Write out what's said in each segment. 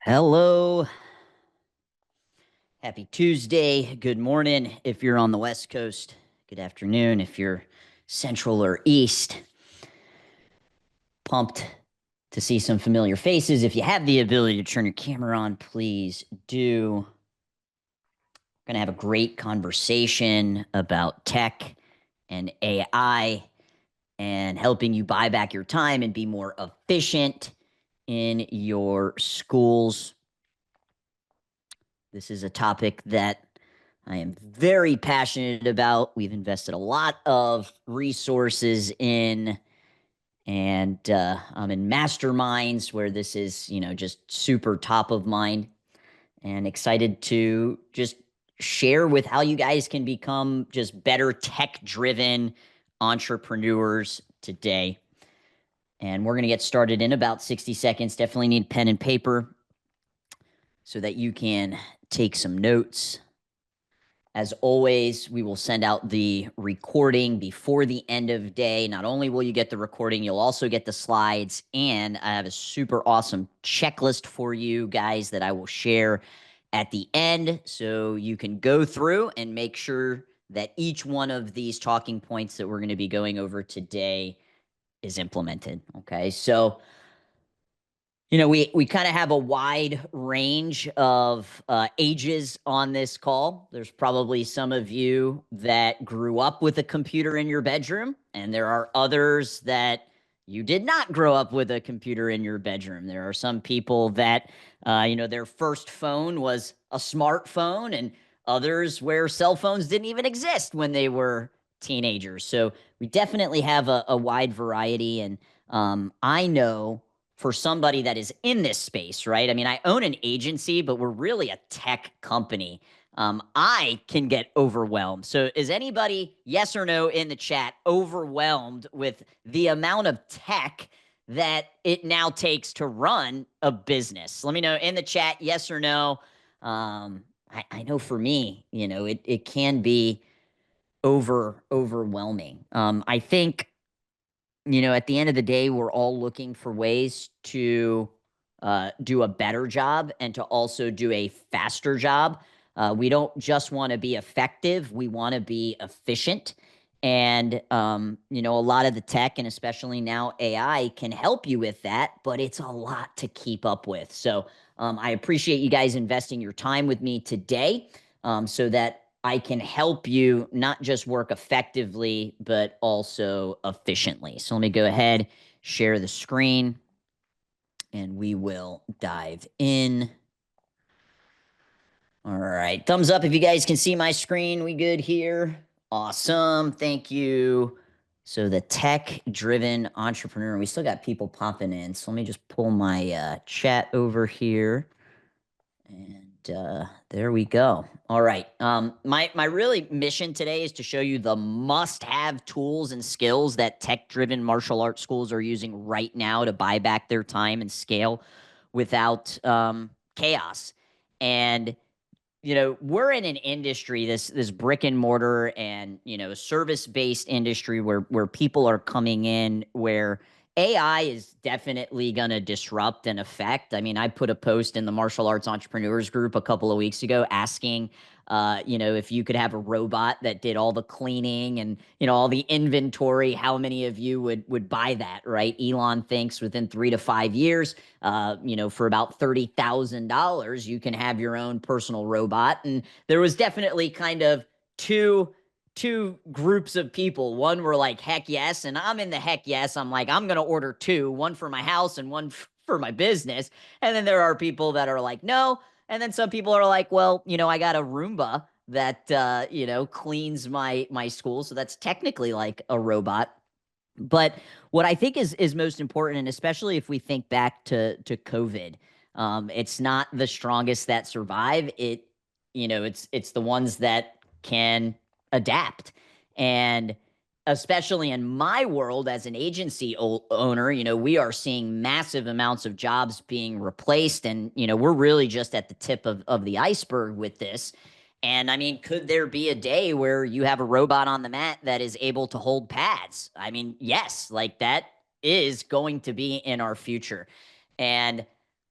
Hello. Happy Tuesday. Good morning if you're on the West Coast. Good afternoon if you're Central or East. Pumped to see some familiar faces. If you have the ability to turn your camera on, please do. We're going to have a great conversation about tech and AI and helping you buy back your time and be more efficient in your schools. This is a topic that I am very passionate about. We've invested a lot of resources in, and I'm in masterminds where this is, just super top of mind, and excited to just share with how you guys can become just better tech-driven entrepreneurs today. And we're going to get started in about 60 seconds. Definitely need pen and paper so that you can take some notes. As always, we will send out the recording before the end of day. Not only will you get the recording, you'll also get the slides. And I have a super awesome checklist for you guys that I will share at the end. So you can go through and make sure that each one of these talking points that we're going to be going over today is implemented. Okay. So we kind of have a wide range of ages on this call. There's probably some of you that grew up with a computer in your bedroom, and there are others that you did not grow up with a computer in your bedroom. There are some people that, their first phone was a smartphone, and others where cell phones didn't even exist when they were teenagers. So we definitely have a wide variety. And I know for somebody that is in this space, right? I mean, I own an agency, but we're really a tech company. I can get overwhelmed. So is anybody, yes or no, in the chat, overwhelmed with the amount of tech that it now takes to run a business? Let me know in the chat, yes or no. I know for me, it can be overwhelming. I think at the end of the day, we're all looking for ways to do a better job and to also do a faster job. We don't just want to be effective, we want to be efficient. And, a lot of the tech, and especially now AI, can help you with that, but it's a lot to keep up with. So I appreciate you guys investing your time with me today so that I can help you not just work effectively, but also efficiently. So let me go ahead, share the screen, and we will dive in. All right. Thumbs up if you guys can see my screen. We good here? Awesome. Thank you. So the tech-driven entrepreneur, we still got people popping in. So let me just pull my chat over here. And there we go. All right. My really mission today is to show you the must-have tools and skills that tech-driven martial arts schools are using right now to buy back their time and scale without chaos. And we're in an industry, this brick and mortar and service-based industry where people are coming in, where AI is definitely going to disrupt and affect. I mean, I put a post in the Martial Arts Entrepreneurs group a couple of weeks ago asking, if you could have a robot that did all the cleaning and, all the inventory, how many of you would buy that, right? Elon thinks within 3 to 5 years, for about $30,000, you can have your own personal robot. And there was definitely kind of two groups of people. One were like, heck yes. And I'm in the heck yes. I'm like, I'm going to order two, one for my house and one for my business. And then there are people that are like, no. And then some people are like, well, I got a Roomba that, cleans my school. So that's technically like a robot. But what I think is most important, and especially if we think back to COVID, it's not the strongest that survive. It's the ones that can adapt. And especially in my world as an agency owner, we are seeing massive amounts of jobs being replaced. And, we're really just at the tip of the iceberg with this. And I mean, could there be a day where you have a robot on the mat that is able to hold pads? I mean, yes, like that is going to be in our future. And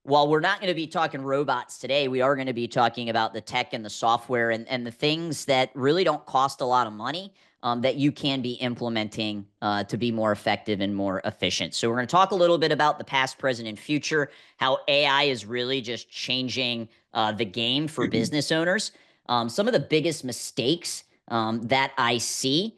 while we're not going to be talking robots today, we are going to be talking about the tech and the software and the things that really don't cost a lot of money, that you can be implementing to be more effective and more efficient. So we're going to talk a little bit about the past, present, and future, how AI is really just changing the game for business owners. Some of the biggest mistakes that I see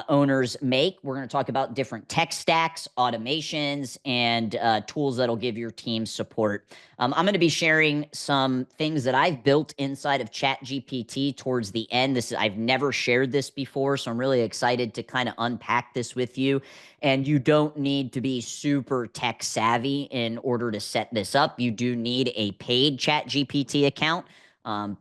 owners make. We're going to talk about different tech stacks, automations, and tools that'll give your team support. I'm going to be sharing some things that I've built inside of ChatGPT towards the end. I've never shared this before, so I'm really excited to kind of unpack this with you. And you don't need to be super tech savvy in order to set this up. You do need a paid ChatGPT account.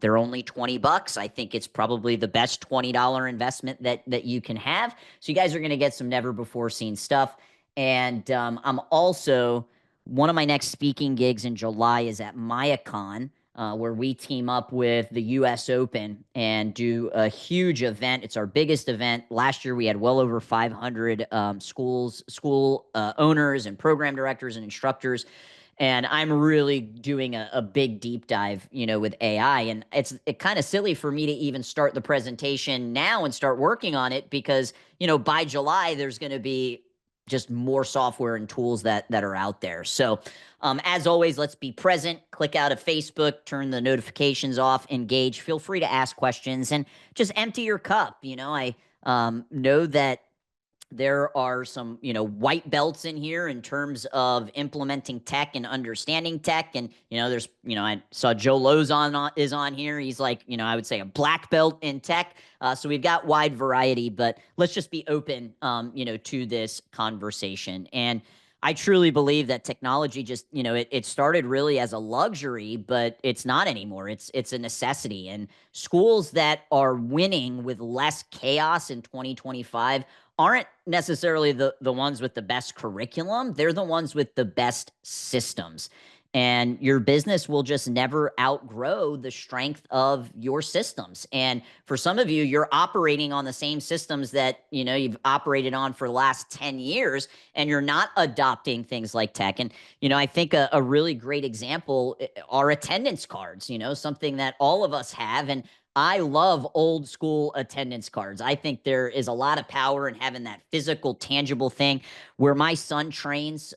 They're only $20. I think it's probably the best $20 investment that you can have. So you guys are going to get some never before seen stuff. And I'm also, one of my next speaking gigs in July is at MayaCon, where we team up with the US Open and do a huge event. It's our biggest event. Last year we had well over 500 school owners and program directors and instructors. And I'm really doing a big deep dive, with AI. And it's kind of silly for me to even start the presentation now and start working on it because, by July, there's going to be just more software and tools that are out there. So as always, let's be present. Click out of Facebook, turn the notifications off, engage. Feel free to ask questions and just empty your cup. I know that there are some, white belts in here in terms of implementing tech and understanding tech. And, I saw Joe Lowe's is on here. He's like, I would say a black belt in tech. So we've got wide variety, but let's just be open, to this conversation. And I truly believe that technology just, it started really as a luxury, but it's not anymore. It's a necessity. And schools that are winning with less chaos in 2025 aren't necessarily the ones with the best curriculum. They're the ones with the best systems. And your business will just never outgrow the strength of your systems. And for some of you, you're operating on the same systems that, you've operated on for the last 10 years, and you're not adopting things like tech. And, I think a really great example are attendance cards, something that all of us have. And I love old school attendance cards. I think there is a lot of power in having that physical, tangible thing. Where my son trains,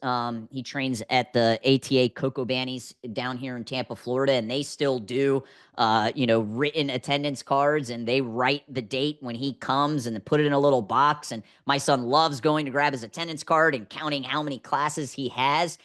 he trains at the ATA Cocoa Bannies down here in Tampa, Florida, and they still do, written attendance cards, and they write the date when he comes and put it in a little box. And my son loves going to grab his attendance card and counting how many classes he has.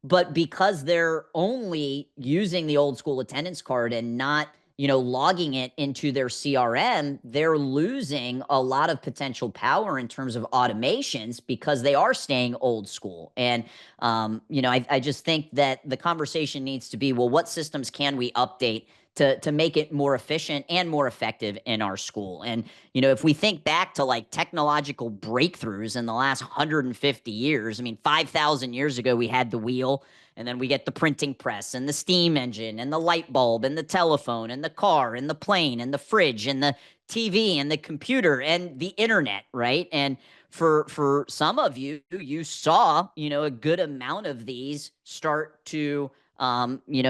But because they're only using the old school attendance card and not logging it into their CRM, they're losing a lot of potential power in terms of automations because they are staying old school. And, I just think that the conversation needs to be, well, what systems can we update to make it more efficient and more effective in our school? And, if we think back to like technological breakthroughs in the last 150 years, 5,000 years ago, we had the wheel. And then we get the printing press and the steam engine and the light bulb and the telephone and the car and the plane and the fridge and the TV and the computer and the internet, right? And for some of you, you saw, a good amount of these start to,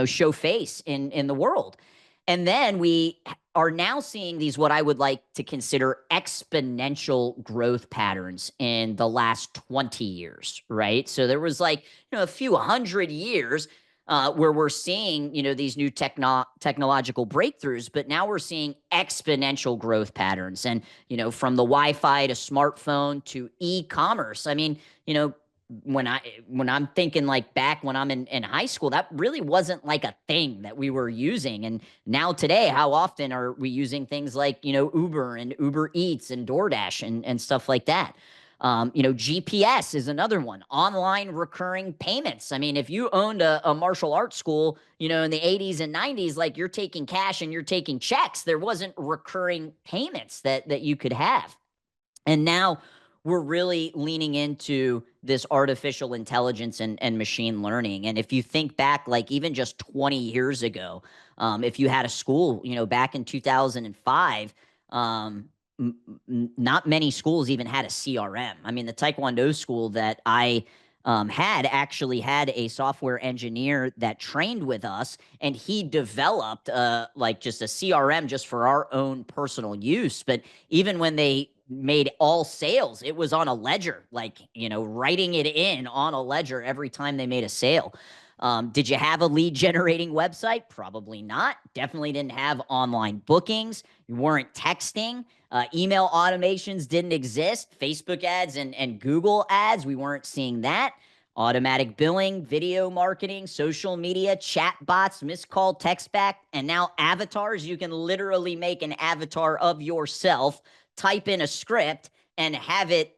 show face in the world. And then we are now seeing these, what I would like to consider exponential growth patterns in the last 20 years, right? So there was like, a few hundred years where we're seeing, these new technological breakthroughs, but now we're seeing exponential growth patterns. And, from the Wi-Fi to smartphone to e-commerce. When I'm thinking like back when I'm in high school, that really wasn't like a thing that we were using. And now today, how often are we using things like, Uber and Uber Eats and DoorDash and stuff like that? GPS is another one. Online recurring payments. If you owned a martial arts school, in the 80s and 90s, like you're taking cash and you're taking checks, there wasn't recurring payments that you could have. And now we're really leaning into this artificial intelligence and machine learning. And if you think back, like even just 20 years ago, if you had a school, back in 2005, not many schools even had a CRM. The Taekwondo school that I had actually had a software engineer that trained with us, and he developed like just a CRM just for our own personal use. But even when they made all sales, it was on a ledger, like, writing it in on a ledger every time they made a sale. Did you have a lead generating website? Probably not. Definitely didn't have online bookings. You weren't texting. Email automations didn't exist. Facebook ads and Google ads, we weren't seeing that. Automatic billing, video marketing, social media, chat bots, missed call, text back, and now avatars. You can literally make an avatar of yourself, type in a script, and have it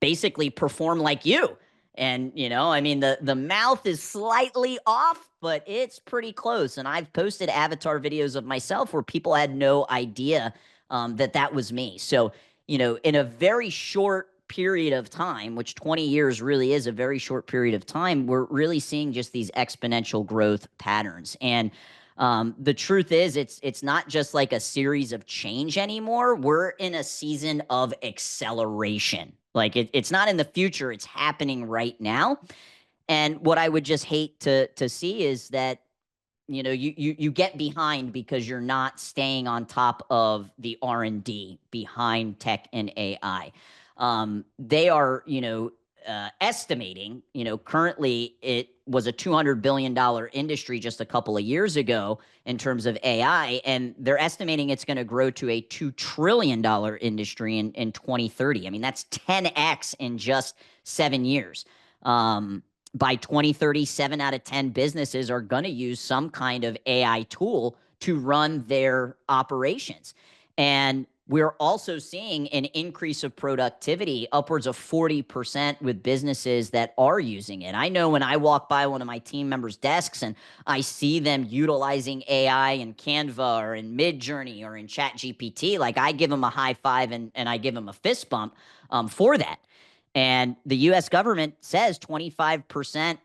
basically perform like you. And, I mean, the mouth is slightly off, but it's pretty close. And I've posted avatar videos of myself where people had no idea that was me. So, in a very short period of time, which 20 years really is a very short period of time, we're really seeing just these exponential growth patterns. And the truth is, it's not just like a series of change anymore. We're in a season of acceleration. Like it's not in the future; it's happening right now. And what I would just hate to see is that you get behind because you're not staying on top of the R&D behind tech and AI. They are estimating, currently it was a $200 billion industry just a couple of years ago in terms of AI, and they're estimating it's going to grow to a $2 trillion industry in 2030. I mean, that's 10x in just 7 years. By 2030, 7 out of 10 businesses are going to use some kind of AI tool to run their operations. And we're also seeing an increase of productivity, upwards of 40% with businesses that are using it. I know when I walk by one of my team members' desks and I see them utilizing AI in Canva or in Midjourney or in ChatGPT, like I give them a high five and I give them a fist bump for that. And the US government says 25%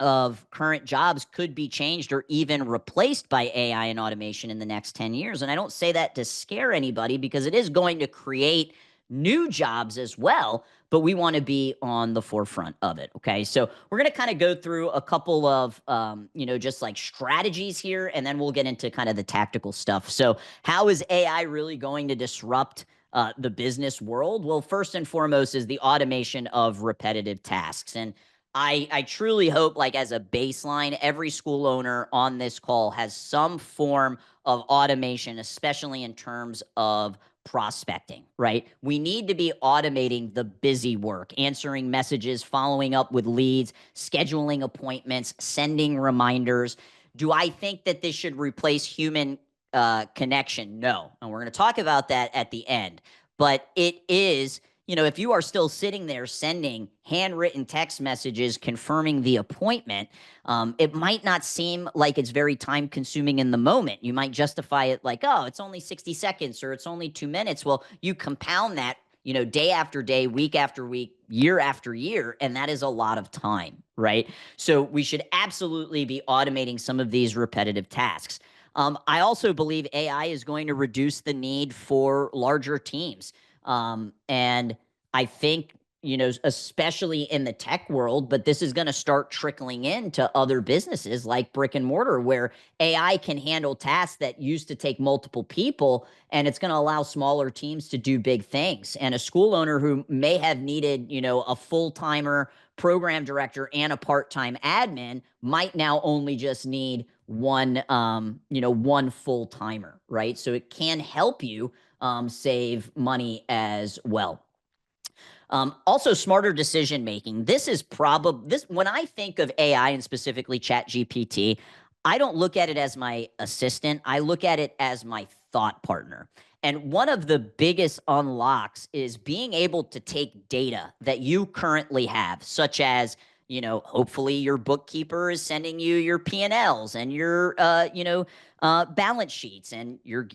of current jobs could be changed or even replaced by AI and automation in the next 10 years. And I don't say that to scare anybody because it is going to create new jobs as well, but we want to be on the forefront of it. Okay. So we're going to kind of go through a couple of, just like strategies here, and then we'll get into kind of the tactical stuff. So how is AI really going to disrupt the business world? Well, first and foremost is the automation of repetitive tasks. And I truly hope, like as a baseline, every school owner on this call has some form of automation, especially in terms of prospecting, right? We need to be automating the busy work, answering messages, following up with leads, scheduling appointments, sending reminders. Do I think that this should replace human connection? No. And we're going to talk about that at the end. But it is, if you are still sitting there sending handwritten text messages confirming the appointment, it might not seem like it's very time consuming in the moment. You might justify it like, oh, it's only 60 seconds or it's only 2 minutes. Well, you compound that, day after day, week after week, year after year, and that is a lot of time, right? So we should absolutely be automating some of these repetitive tasks. I also believe AI is going to reduce the need for larger teams. And I think, especially in the tech world, but this is going to start trickling into other businesses like brick and mortar, where AI can handle tasks that used to take multiple people, and it's going to allow smaller teams to do big things. And a school owner who may have needed, a full-timer program director and a part-time admin might now only just need one full-timer, right? So it can help you save money as well. Also, smarter decision making. This is when I think of AI and specifically ChatGPT, I don't look at it as my assistant. I look at it as my thought partner. And one of the biggest unlocks is being able to take data that you currently have, such as, hopefully your bookkeeper is sending you your P&Ls and your, balance sheets, and you're,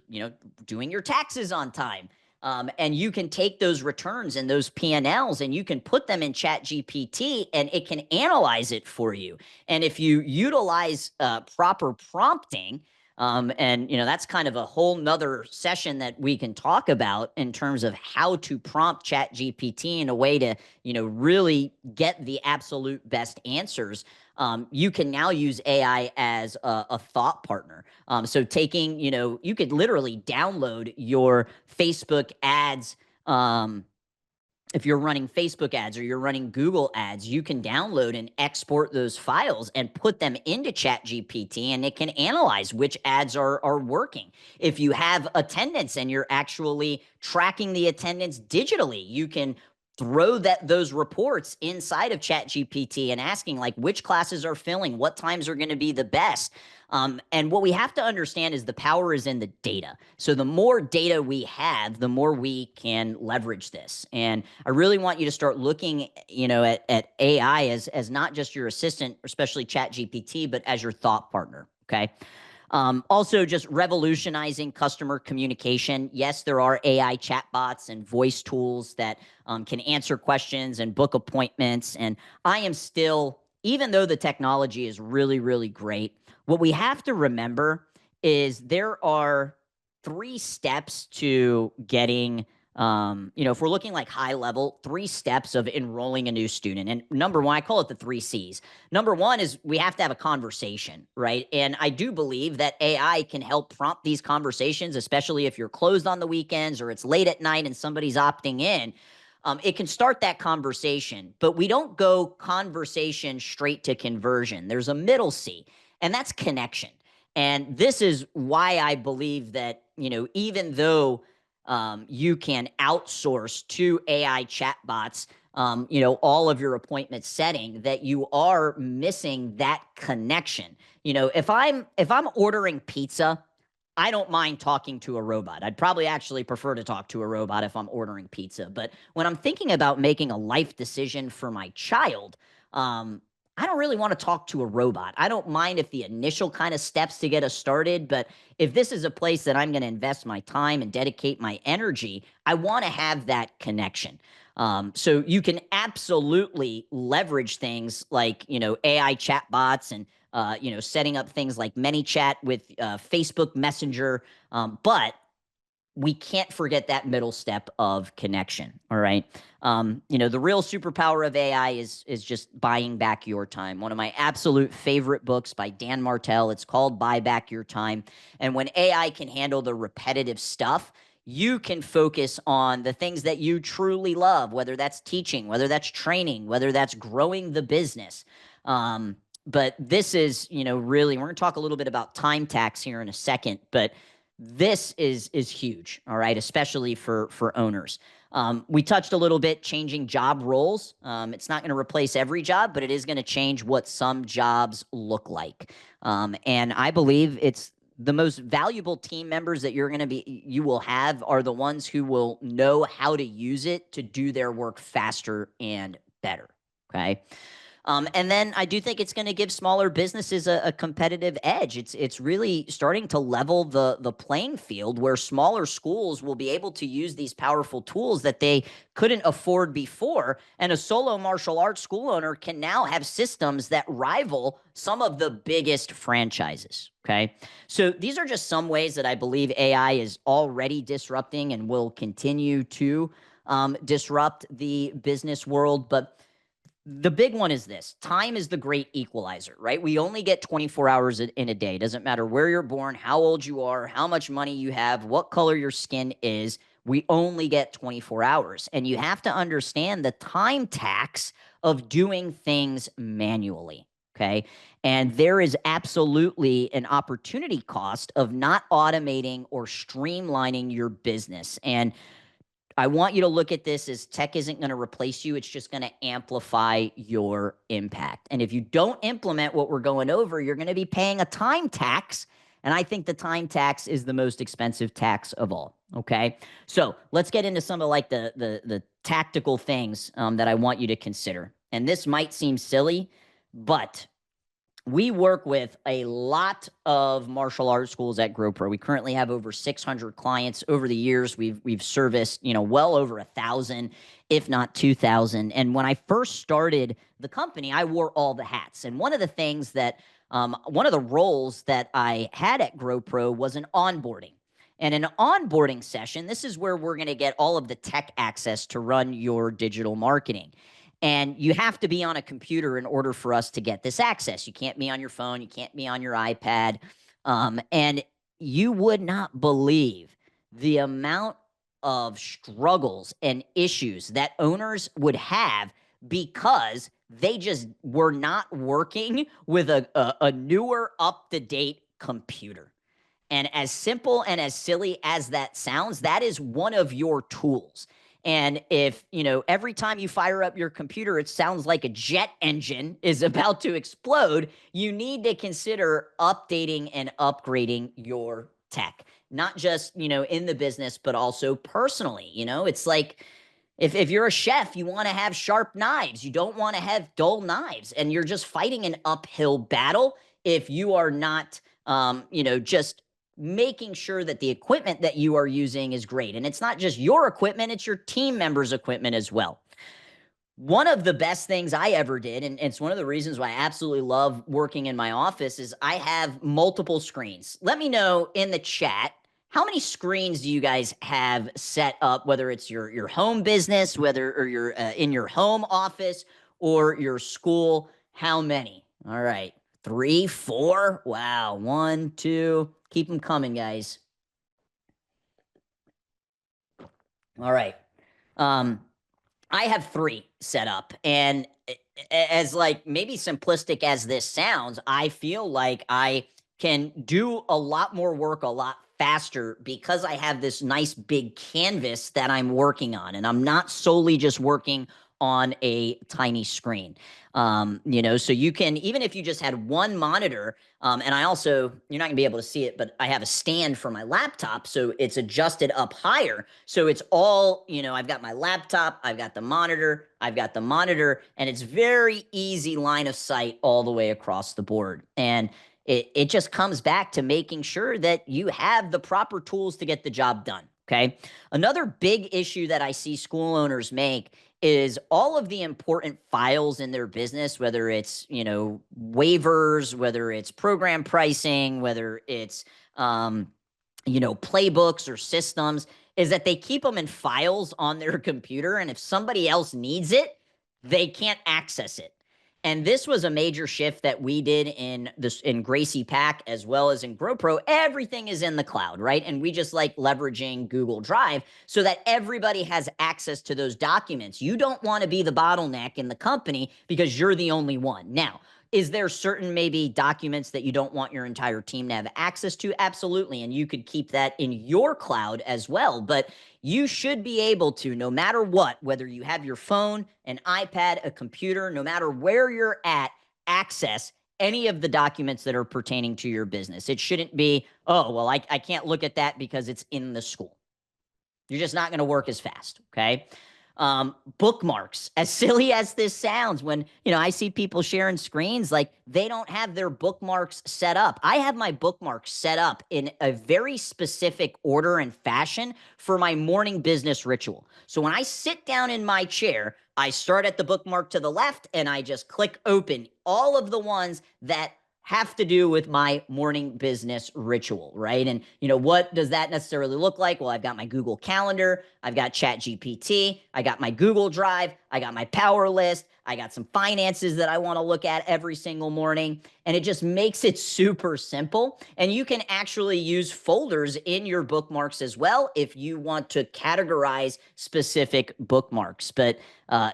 doing your taxes on time. And you can take those returns and those P&Ls and you can put them in ChatGPT and it can analyze it for you. And if you utilize proper prompting, And, that's kind of a whole nother session that we can talk about in terms of how to prompt ChatGPT in a way to, really get the absolute best answers. You can now use AI as a thought partner. So taking, you could literally download your Facebook ads. If you're running Facebook ads or you're running Google ads, you can download and export those files and put them into ChatGPT, and it can analyze which ads are working. If you have attendance and you're actually tracking the attendance digitally, you can throw those reports inside of ChatGPT and asking like which classes are filling, what times are going to be the best. And what we have to understand is the power is in the data. So the more data we have, the more we can leverage this. And I really want you to start looking, at AI as not just your assistant, especially ChatGPT, but as your thought partner. Okay. Also, just revolutionizing customer communication. Yes, there are AI chatbots and voice tools that can answer questions and book appointments. And I am still, even though the technology is really, really great, what we have to remember is there are 3 steps to getting, if we're looking like high level, 3 steps of enrolling a new student. And number 1, I call it the 3 C's. Number 1 is we have to have a conversation, right? And I do believe that AI can help prompt these conversations, especially if you're closed on the weekends or it's late at night and somebody's opting in. It can start that conversation, but we don't go conversation straight to conversion. There's a middle C, and that's connection. And this is why I believe that, even though you can outsource to AI chatbots, all of your appointment setting, that you are missing that connection. If I'm ordering pizza, I don't mind talking to a robot. I'd probably actually prefer to talk to a robot if I'm ordering pizza. But when I'm thinking about making a life decision for my child, I don't really want to talk to a robot. I don't mind if the initial kind of steps to get us started, but if this is a place that I'm going to invest my time and dedicate my energy, I want to have that connection. So you can absolutely leverage things like, AI chatbots and, setting up things like ManyChat with Facebook Messenger. But we can't forget that middle step of connection. All right. The real superpower of AI is just buying back your time. One of my absolute favorite books by Dan Martell. It's called Buy Back Your Time. And when AI can handle the repetitive stuff, you can focus on the things that you truly love, whether that's teaching, whether that's training, whether that's growing the business. But this is, really, we're going to talk a little bit about time tax here in a second, but this is huge, all right, especially for owners. We touched a little bit changing job roles. It's not going to replace every job, but it is going to change what some jobs look like. And I believe it's the most valuable team members that you will have are the ones who will know how to use it to do their work faster and better. Okay. And then I do think it's going to give smaller businesses a competitive edge. It's really starting to level the playing field where smaller schools will be able to use these powerful tools that they couldn't afford before. And a solo martial arts school owner can now have systems that rival some of the biggest franchises. Okay. So these are just some ways that I believe AI is already disrupting and will continue to disrupt the business world. But the big one is this: time is the great equalizer, right? We only get 24 hours in a day. Doesn't matter where you're born, how old you are, how much money you have, what color your skin is. We only get 24 hours. And you have to understand the time tax of doing things manually. Okay. And there is absolutely an opportunity cost of not automating or streamlining your business. And I want you to look at this as tech isn't going to replace you. It's just going to amplify your impact. And if you don't implement what we're going over, you're going to be paying a time tax. And I think the time tax is the most expensive tax of all. Okay. So let's get into some of like the tactical things that I want you to consider. And this might seem silly, but we work with a lot of martial arts schools at GrowPro. We currently have over 600 clients. Over the years, we've serviced, well over 1,000, if not 2,000. And when I first started the company, I wore all the hats. And one of the things that one of the roles that I had at GrowPro was an onboarding. And an onboarding session, this is where we're going to get all of the tech access to run your digital marketing. And you have to be on a computer in order for us to get this access. You can't be on your phone. You can't be on your iPad. And you would not believe the amount of struggles and issues that owners would have because they just were not working with a newer, up-to-date computer. And as simple and as silly as that sounds, that is one of your tools. And if, every time you fire up your computer, it sounds like a jet engine is about to explode, you need to consider updating and upgrading your tech, not just, in the business, but also personally. It's like, if you're a chef, you want to have sharp knives. You don't want to have dull knives. And you're just fighting an uphill battle if you are not, just making sure that the equipment that you are using is great. And it's not just your equipment, it's your team members' equipment as well. One of the best things I ever did, and it's one of the reasons why I absolutely love working in my office, is I have multiple screens. Let me know in the chat, how many screens do you guys have set up, whether it's your home business, or you're in your home office or your school? How many? All right. 3, 4. Wow. 1, 2. Keep them coming, guys. All right. I have 3 set up, and as like maybe simplistic as this sounds, I feel like I can do a lot more work a lot faster because I have this nice big canvas that I'm working on, and I'm not solely just working on a tiny screen. So you can, even if you just had one monitor, and I also, you're not gonna be able to see it, but I have a stand for my laptop, so it's adjusted up higher. So it's all, I've got my laptop, I've got the monitor, and it's very easy line of sight all the way across the board. And it just comes back to making sure that you have the proper tools to get the job done. Okay. Another big issue that I see school owners make is all of the important files in their business, whether it's, waivers, whether it's program pricing, whether it's, playbooks or systems, is that they keep them in files on their computer. And if somebody else needs it, they can't access it. And this was a major shift that we did in Gracie Pack as well as in GrowPro. Everything is in the cloud, right? And we just like leveraging Google Drive so that everybody has access to those documents. You don't want to be the bottleneck in the company because you're the only one. Now, is there certain maybe documents that you don't want your entire team to have access to? Absolutely. And you could keep that in your cloud as well. But you should be able to, no matter what, whether you have your phone, an iPad, a computer, no matter where you're at, access any of the documents that are pertaining to your business. It shouldn't be, oh, well, I can't look at that because it's in the school. You're just not going to work as fast, okay? Bookmarks, as silly as this sounds, when, I see people sharing screens, like they don't have their bookmarks set up. I have my bookmarks set up in a very specific order and fashion for my morning business ritual. So when I sit down in my chair, I start at the bookmark to the left and I just click open all of the ones that have to do with my morning business ritual, right? And, what does that necessarily look like? Well, I've got my Google Calendar, I've got ChatGPT, I got my Google Drive, I got my Power List, I got some finances that I want to look at every single morning. And it just makes it super simple. And you can actually use folders in your bookmarks as well if you want to categorize specific bookmarks. But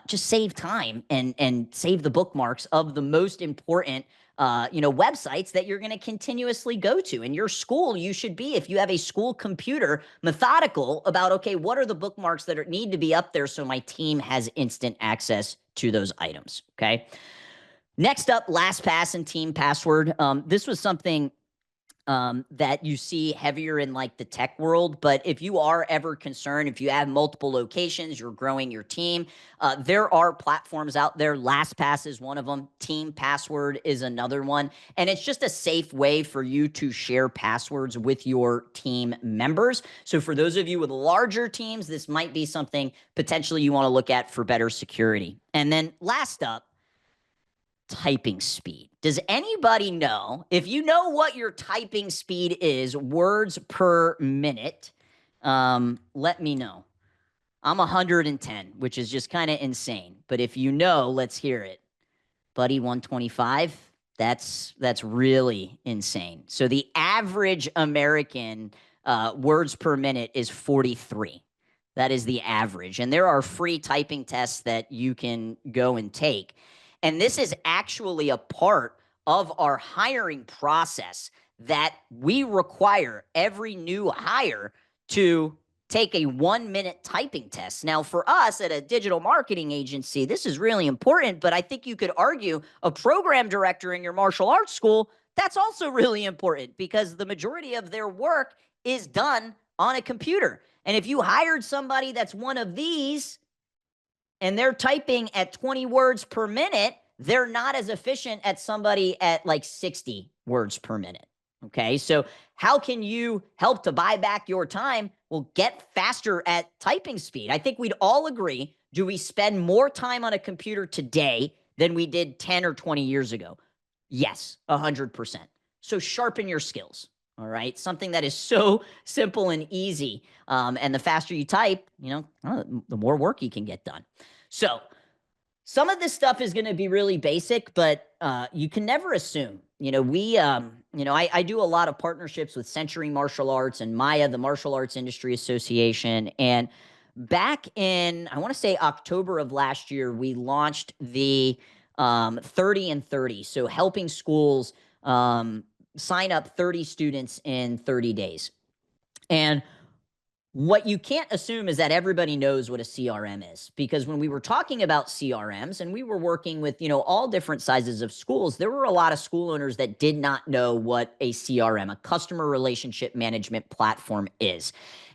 just save time and save the bookmarks of the most important websites that you're going to continuously go to. In your school, you should be, if you have a school computer, methodical about, okay, what are the bookmarks that need to be up there so my team has instant access to those items, okay? Next up, LastPass and team password. This was something that you see heavier in like the tech world. But if you are ever concerned, if you have multiple locations, you're growing your team, there are platforms out there. LastPass is one of them. Team Password is another one. And it's just a safe way for you to share passwords with your team members. So for those of you with larger teams, this might be something potentially you want to look at for better security. And then last up, typing speed. Does anybody know? If you know what your typing speed is, words per minute, let me know. I'm 110, which is just kind of insane. But if you know, let's hear it. Buddy, 125. That's really insane. So the average American words per minute is 43. That is the average. And there are free typing tests that you can go and take. And this is actually a part of our hiring process that we require every new hire to take a 1-minute typing test. Now, for us at a digital marketing agency, this is really important, but I think you could argue a program director in your martial arts school, that's also really important because the majority of their work is done on a computer. And if you hired somebody that's one of these and they're typing at 20 words per minute, they're not as efficient as somebody at like 60 words per minute. Okay, so how can you help to buy back your time? Well, get faster at typing speed. I think we'd all agree. Do we spend more time on a computer today than we did 10 or 20 years ago? Yes, 100%. So sharpen your skills. All right, something that is so simple and easy. And the faster you type, the more work you can get done. So some of this stuff is going to be really basic, but you can never assume. I do a lot of partnerships with Century Martial Arts and Maya, the Martial Arts Industry Association. And back in, I want to say October of last year, we launched the 30 and 30. So helping schools sign up 30 students in 30 days. And what you can't assume is that everybody knows what a CRM is, because when we were talking about CRMs and we were working with, all different sizes of schools, there were a lot of school owners that did not know what a CRM, a customer relationship management platform, is.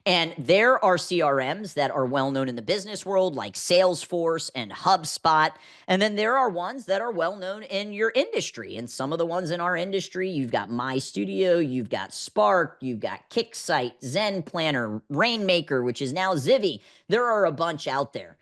And there are CRMs that are well known in the business world, like Salesforce and HubSpot. And then there are ones that are well known in your industry. And some of the ones in our industry, you've got My Studio, you've got Spark, you've got Kicksite, Zen Planner, Rainmaker, which is now Zivi. There are a bunch out there.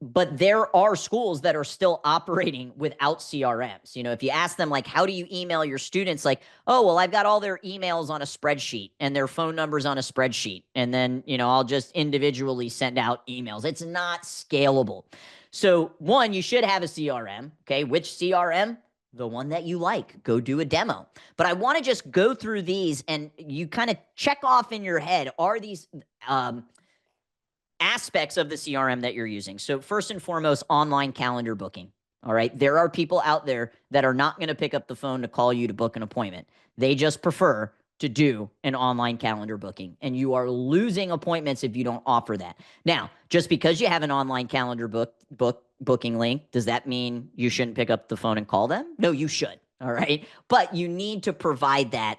But there are schools that are still operating without CRMs. If you ask them, like, how do you email your students? Like, oh, well, I've got all their emails on a spreadsheet and their phone numbers on a spreadsheet. And then, I'll just individually send out emails. It's not scalable. So one, you should have a CRM. Okay. Which CRM? The one that you like. Go do a demo. But I want to just go through these and you kind of check off in your head, are these, aspects of the CRM that you're using. So first and foremost, online calendar booking. All right. There are people out there that are not going to pick up the phone to call you to book an appointment. They just prefer to do an online calendar booking, and you are losing appointments if you don't offer that. Now, just because you have an online calendar booking link, does that mean you shouldn't pick up the phone and call them? No, you should. All right. But you need to provide that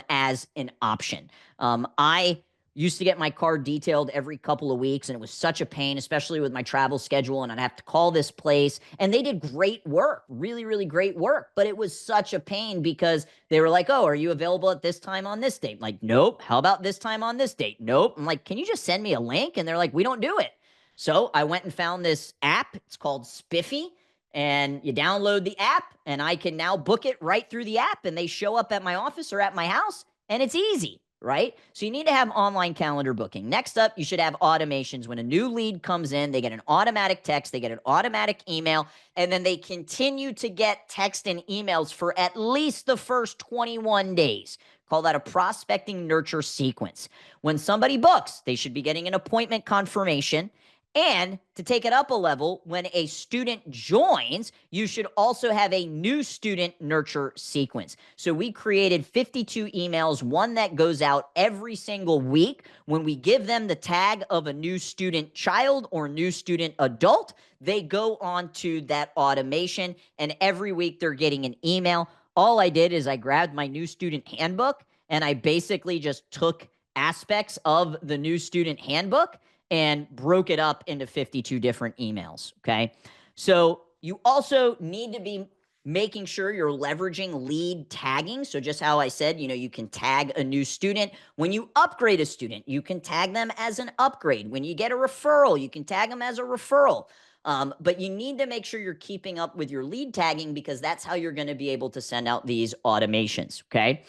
as an option. I used to get my car detailed every couple of weeks, and it was such a pain, especially with my travel schedule, and I'd have to call this place, and they did great work, really, really great work, but it was such a pain because they were like, oh, are you available at this time on this date? I'm like, nope. How about this time on this date? Nope. I'm like, can you just send me a link? And they're like, we don't do it. So I went and found this app. It's called Spiffy, and you download the app, and I can now book it right through the app, and they show up at my office or at my house, and it's easy. Right? So you need to have online calendar booking. Next up, you should have automations. When a new lead comes in, they get an automatic text, they get an automatic email, and then they continue to get text and emails for at least the first 21 days. Call that a prospecting nurture sequence. When somebody books, they should be getting an appointment confirmation. And to take it up a level, when a student joins, you should also have a new student nurture sequence. So we created 52 emails, one that goes out every single week. When we give them the tag of a new student child or new student adult, they go on to that automation, and every week they're getting an email. All I did is I grabbed my new student handbook, and I basically just took aspects of the new student handbook and broke it up into 52 different emails, okay? So you also need to be making sure you're leveraging lead tagging. So just how I said, you can tag a new student. When you upgrade a student, you can tag them as an upgrade. When you get a referral, you can tag them as a referral. But you need to make sure you're keeping up with your lead tagging because that's how you're going to be able to send out these automations, okay?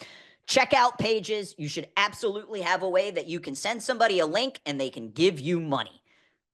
Checkout pages, you should absolutely have a way that you can send somebody a link and they can give you money.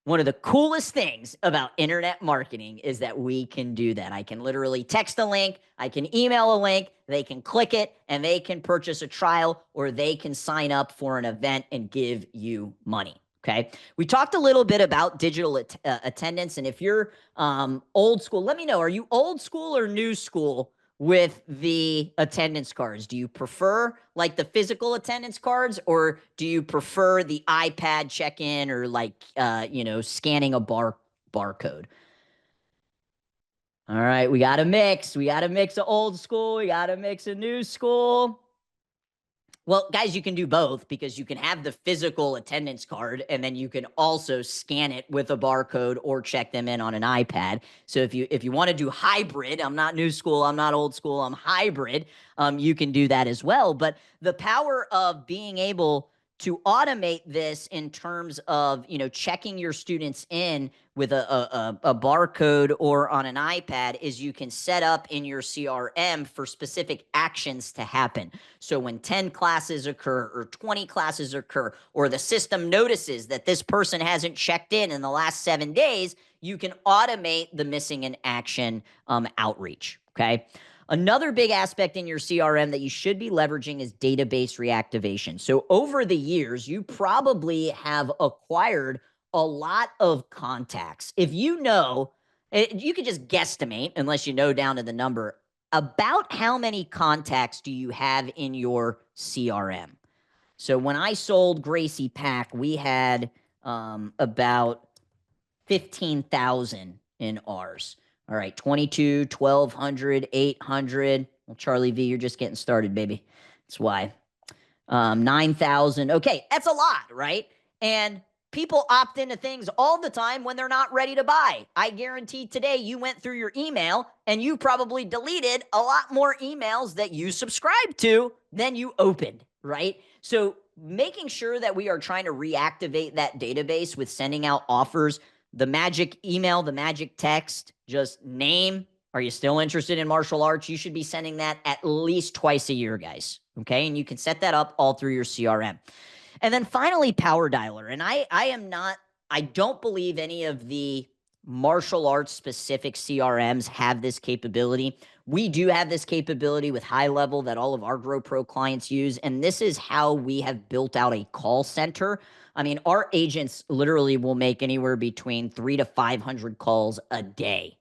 One of the coolest things about internet marketing is that we can do that. I can literally text a link, I can email a link, they can click it, and they can purchase a trial, or they can sign up for an event and give you money. Okay. We talked a little bit about digital attendance. And if you're old school, let me know, are you old school or new school with the attendance cards? Do you prefer like the physical attendance cards, or do you prefer the iPad check-in, or like, scanning a barcode? All right, we got a mix. We got a mix of old school. We got a mix of new school. Well, guys, you can do both because you can have the physical attendance card and then you can also scan it with a barcode or check them in on an iPad. So if you want to do hybrid, I'm not new school, I'm not old school, I'm hybrid, you can do that as well. But the power of being able to automate this in terms of, checking your students in with a barcode or on an iPad is you can set up in your CRM for specific actions to happen. So when 10 classes occur or 20 classes occur, or the system notices that this person hasn't checked in the last 7 days, you can automate the missing in action outreach, okay? Another big aspect in your CRM that you should be leveraging is database reactivation. So over the years, you probably have acquired a lot of contacts. If you know, you could just guesstimate, unless you know down to the number, about how many contacts do you have in your CRM? So when I sold Gracie Pack, we had about 15,000 in ours. All right, 22, 1,200, 800. Well, Charlie V, you're just getting started, baby. That's why. 9,000. Okay, that's a lot, right? And people opt into things all the time when they're not ready to buy. I guarantee today you went through your email and you probably deleted a lot more emails that you subscribed to than you opened, right? So making sure that we are trying to reactivate that database with sending out offers, the magic email, the magic text, just name. Are you still interested in martial arts? You should be sending that at least twice a year, guys. Okay. And you can set that up all through your CRM. And then finally, Power Dialer. And I don't believe any of the martial arts specific CRMs have this capability. We do have this capability with High Level that all of our Grow Pro clients use. And this is how we have built out a call center. I mean, our agents literally will make anywhere between 300 to 500 calls a day.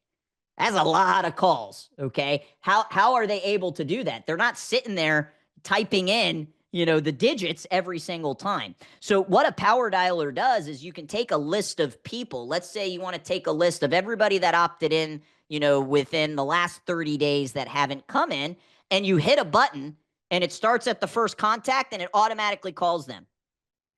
That's a lot of calls, okay? How are they able to do that? They're not sitting there typing in, the digits every single time. So what a Power Dialer does is you can take a list of people. Let's say you want to take a list of everybody that opted in, within the last 30 days that haven't come in, and you hit a button and it starts at the first contact and it automatically calls them.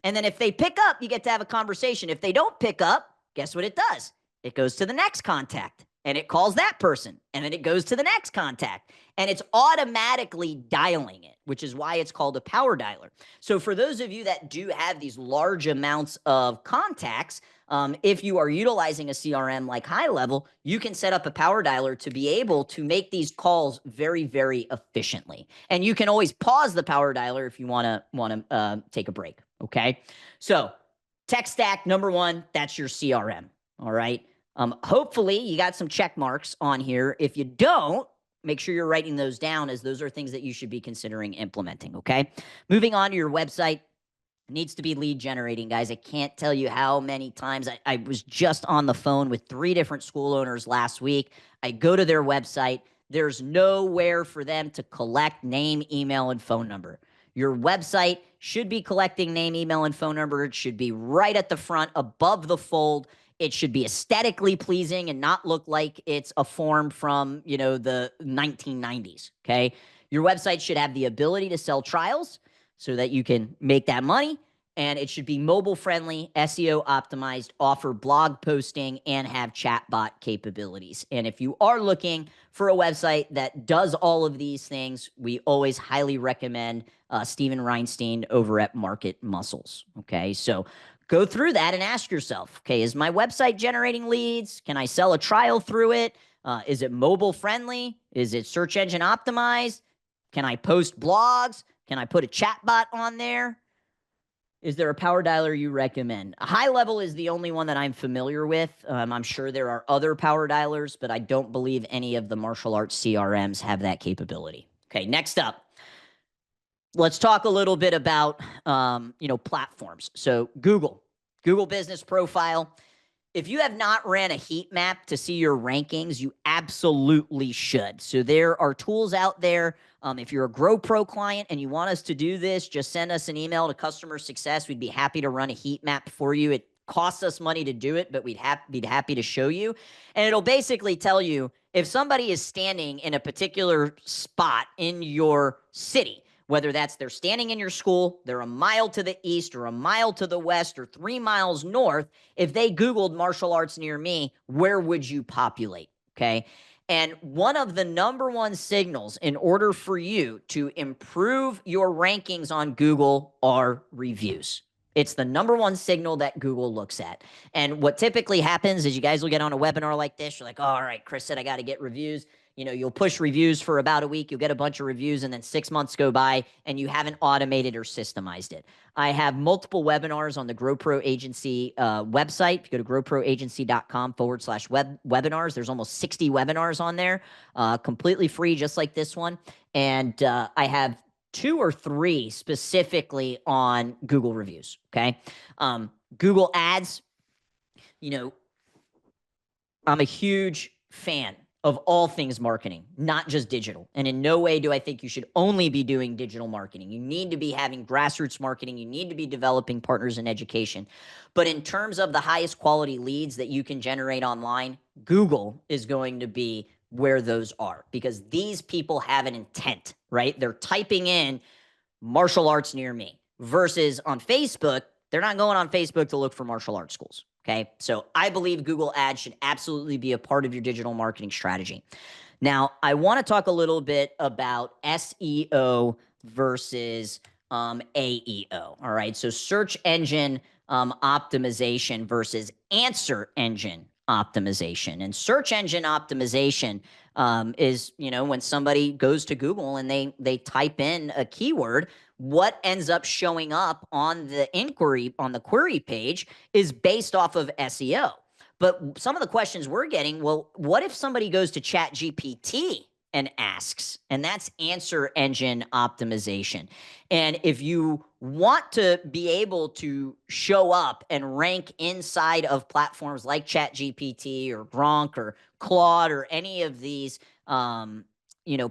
And then if they pick up, you get to have a conversation. If they don't pick up, guess what it does? It goes to the next contact and it calls that person. And then it goes to the next contact and it's automatically dialing it, which is why it's called a Power Dialer. So for those of you that do have these large amounts of contacts, if you are utilizing a CRM like High Level, you can set up a Power Dialer to be able to make these calls very, very efficiently. And you can always pause the Power Dialer if you want to take a break. Okay. So tech stack, number one, that's your CRM. All right. Hopefully you got some check marks on here. If you don't, make sure you're writing those down, as those are things that you should be considering implementing. Okay. Moving on to your website. Needs to be lead generating, guys. I can't tell you how many times I was just on the phone with 3 different school owners last week. I go to their website. There's nowhere for them to collect name, email, and phone number. Your website should be collecting name, email, and phone number. It should be right at the front above the fold. It should be aesthetically pleasing and not look like it's a form from, the 1990s. Okay. Your website should have the ability to sell trials so that you can make that money. And it should be mobile friendly, SEO optimized, offer blog posting, and have chatbot capabilities. And if you are looking for a website that does all of these things, we always highly recommend Steven Reinstein over at Market Muscles. Okay. So go through that and ask yourself, okay, is my website generating leads? Can I sell a trial through it? Is it mobile friendly? Is it search engine optimized? Can I post blogs? Can I put a chat bot on there? Is there a power dialer you recommend? A high level is the only one that I'm familiar with. I'm sure there are other power dialers, but I don't believe any of the martial arts CRMs have that capability. Okay, next up, let's talk a little bit about platforms. So Google Business Profile. If you have not ran a heat map to see your rankings, you absolutely should. So there are tools out there. If you're a GrowPro client and you want us to do this, just send us an email to customer success. We'd be happy to run a heat map for you. It costs us money to do it, but we'd be happy to show you. And it'll basically tell you if somebody is standing in a particular spot in your city, whether that's they're standing in your school, they're a mile to the east or a mile to the west or 3 miles north. If they Googled martial arts near me, where would you populate? Okay. And one of the number one signals in order for you to improve your rankings on Google are reviews. It's the number one signal that Google looks at. And what typically happens is you guys will get on a webinar like this. You're like, oh, all right, Cris said I got to get reviews. You'll push reviews for about a week. You'll get a bunch of reviews, and then 6 months go by, and you haven't automated or systemized it. I have multiple webinars on the GrowPro Agency website. If you go to growproagency.com/webinars, there's almost 60 webinars on there, completely free, just like this one. And I have 2 or 3 specifically on Google reviews. Okay. Google Ads, I'm a huge fan of all things marketing, not just digital. And in no way do I think you should only be doing digital marketing. You need to be having grassroots marketing. You need to be developing partners in education. But in terms of the highest quality leads that you can generate online, Google is going to be where those are, because these people have an intent, right? They're typing in martial arts near me, versus on Facebook, they're not going on Facebook to look for martial arts schools. Okay. So I believe Google Ads should absolutely be a part of your digital marketing strategy. Now, I want to talk a little bit about SEO versus AEO. All right. So search engine optimization versus answer engine optimization. And search engine optimization is, when somebody goes to Google and they type in a keyword, what ends up showing up on the inquiry, on the query page, is based off of SEO. But some of the questions we're getting, well, what if somebody goes to ChatGPT and asks? And that's answer engine optimization. And if you want to be able to show up and rank inside of platforms like ChatGPT or Gronk or Claude or any of these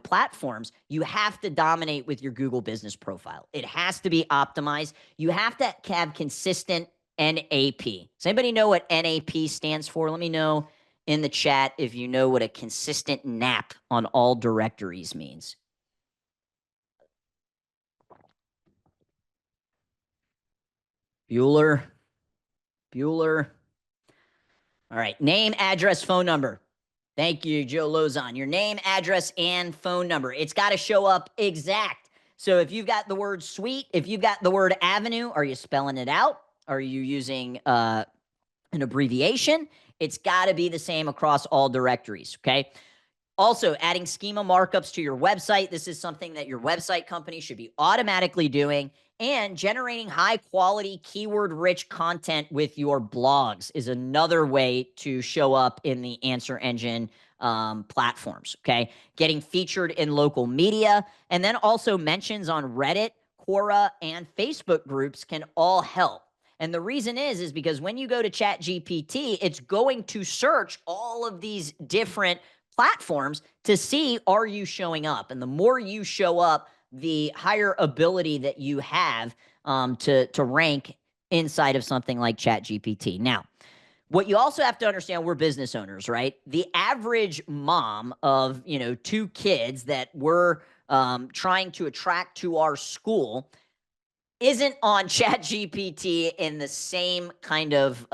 platforms, you have to dominate with your Google Business Profile. It has to be optimized. You have to have consistent NAP. Does anybody know what NAP stands for? Let me know in the chat if you know what a consistent NAP on all directories means. Bueller. All right. Name, address, phone number. Thank you, Joe Lozon. Your name, address, and phone number. It's got to show up exact. So if you've got the word suite, if you've got the word avenue, are you spelling it out? Are you using an abbreviation? It's got to be the same across all directories, okay? Also, adding schema markups to your website. This is something that your website company should be automatically doing. And generating high-quality, keyword-rich content with your blogs is another way to show up in the answer engine platforms, okay? Getting featured in local media, and then also mentions on Reddit, Quora, and Facebook groups can all help. And the reason is because when you go to ChatGPT, it's going to search all of these different platforms to see, are you showing up? And the more you show up, the higher ability that you have to rank inside of something like ChatGPT. Now, what you also have to understand, we're business owners, right? The average mom of 2 kids that we're trying to attract to our school isn't on ChatGPT in the same kind of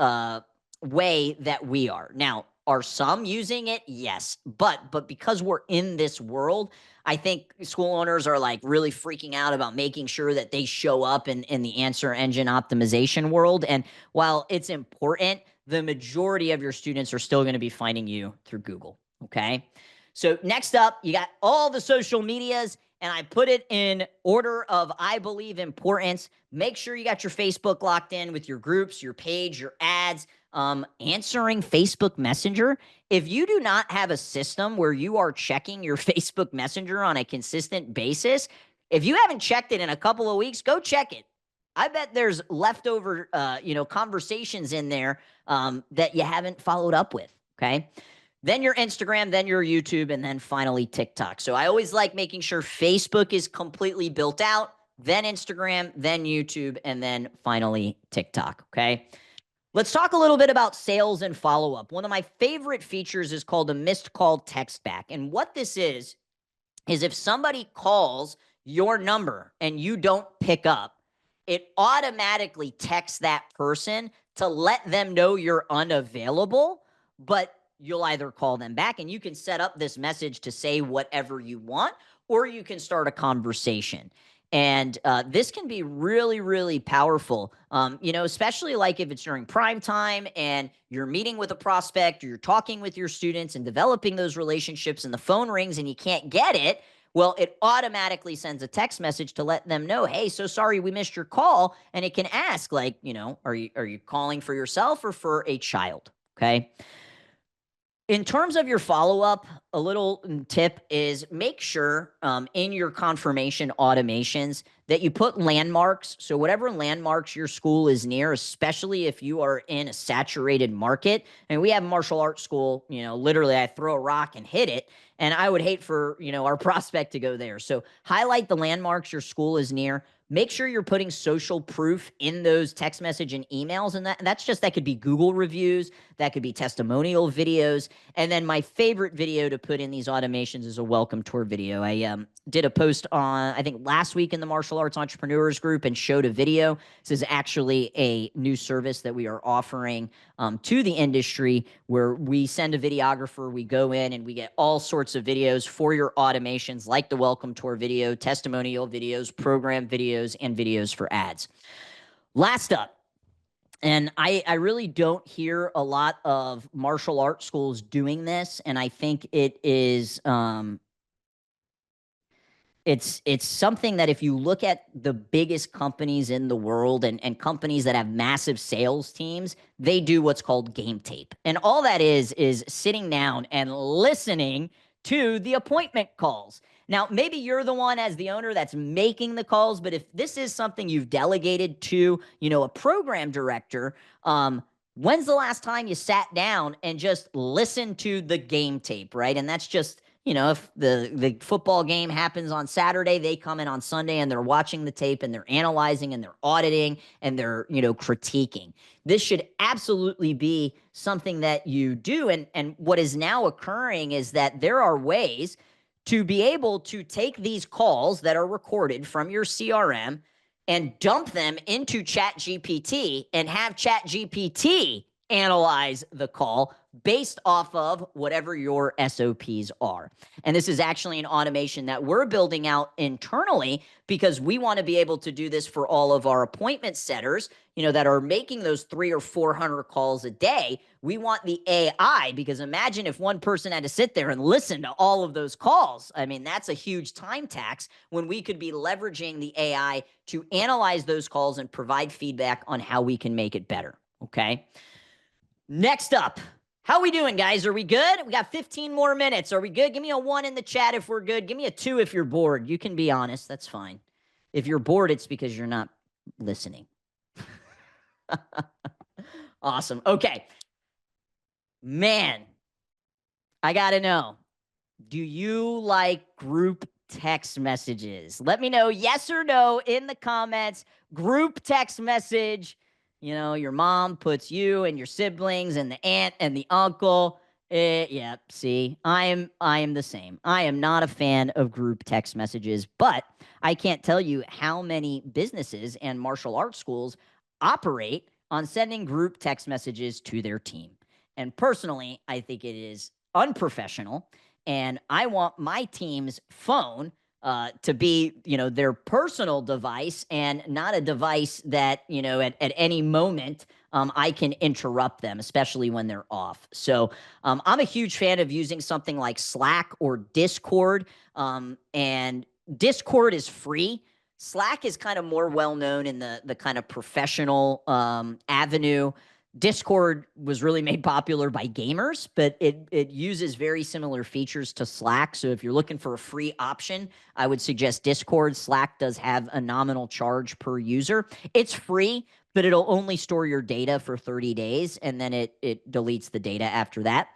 way that we are. Now, Are some using it? Yes. But because we're in this world, I think school owners are like really freaking out about making sure that they show up in the answer engine optimization world. And while it's important, the majority of your students are still going to be finding you through Google. Okay. So next up, you got all the social medias, and I put it in order of, I believe, importance. Make sure you got your Facebook locked in with your groups, your page, your ads, answering Facebook Messenger. If you do not have a system where you are checking your Facebook Messenger on a consistent basis, if you haven't checked it in a couple of weeks, go check it. I bet there's leftover, conversations in there that you haven't followed up with. Okay. Then your Instagram, then your YouTube, and then finally TikTok. So I always like making sure Facebook is completely built out, then Instagram, then YouTube, and then finally TikTok. Okay. Let's talk a little bit about sales and follow-up. One of my favorite features is called a missed call text back. And what this is if somebody calls your number and you don't pick up, it automatically texts that person to let them know you're unavailable, but you'll either call them back, and you can set up this message to say whatever you want, or you can start a conversation. And this can be really, really powerful, especially like if it's during prime time and you're meeting with a prospect, or you're talking with your students and developing those relationships, and the phone rings and you can't get it. Well, it automatically sends a text message to let them know, hey, so sorry we missed your call. And it can ask, like, are you calling for yourself or for a child? Okay. In terms of your follow-up, a little tip is make sure in your confirmation automations that you put landmarks. So whatever landmarks your school is near, especially if you are in a saturated market. And we have a martial arts school, literally I throw a rock and hit it. And I would hate for, our prospect to go there. So highlight the landmarks your school is near. Make sure you're putting social proof in those text message and emails. And that could be Google reviews. That could be testimonial videos. And then my favorite video to put in these automations is a welcome tour video. I did a post on, I think last week in the Martial Arts Entrepreneurs group, and showed a video. This is actually a new service that we are offering to the industry, where we send a videographer, we go in and we get all sorts of videos for your automations, like the welcome tour video, testimonial videos, program videos, and videos for ads. Last up, and I really don't hear a lot of martial arts schools doing this, and I think it is it's something that if you look at the biggest companies in the world, and companies that have massive sales teams, they do what's called game tape. And all that is sitting down and listening to the appointment calls. Now, maybe you're the one as the owner that's making the calls, but if this is something you've delegated to, a program director, when's the last time you sat down and just listened to the game tape, right? And that's just, if the football game happens on Saturday, they come in on Sunday and they're watching the tape and they're analyzing and they're auditing and they're, critiquing. This should absolutely be something that you do. And what is now occurring is that there are ways to be able to take these calls that are recorded from your CRM and dump them into ChatGPT and have ChatGPT analyze the call based off of whatever your SOPs are. And this is actually an automation that we're building out internally, because we want to be able to do this for all of our appointment setters, that are making those 300 or 400 calls a day. We want the AI, because imagine if one person had to sit there and listen to all of those calls. I mean, that's a huge time tax, when we could be leveraging the AI to analyze those calls and provide feedback on how we can make it better. Okay. Next up, how we doing, guys? Are we good? We got 15 more minutes. Are we good? Give me a 1 in the chat if we're good. Give me a 2 if you're bored. You can be honest. That's fine. If you're bored, it's because you're not listening. Awesome. Okay. Man, I got to know, do you like group text messages? Let me know yes or no in the comments. Group text message. Your mom puts you and your siblings and the aunt and the uncle. Yeah, see, I am the same. I am not a fan of group text messages, but I can't tell you how many businesses and martial arts schools operate on sending group text messages to their team. And personally, I think it is unprofessional. And I want my team's phone to be, their personal device and not a device that, at any moment I can interrupt them, especially when they're off. So I'm a huge fan of using something like Slack or Discord. And Discord is free. Slack is kind of more well known in the kind of professional avenue. Discord was really made popular by gamers, but it uses very similar features to Slack. So if you're looking for a free option, I would suggest Discord. Slack does have a nominal charge per user. It's free, but it'll only store your data for 30 days, and then it deletes the data after that.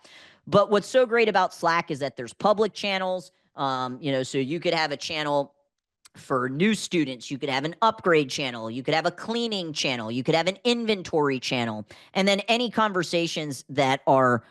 But what's so great about Slack is that there's public channels. So you could have a channel for new students, you could have an upgrade channel, you could have a cleaning channel, you could have an inventory channel, and then any conversations that are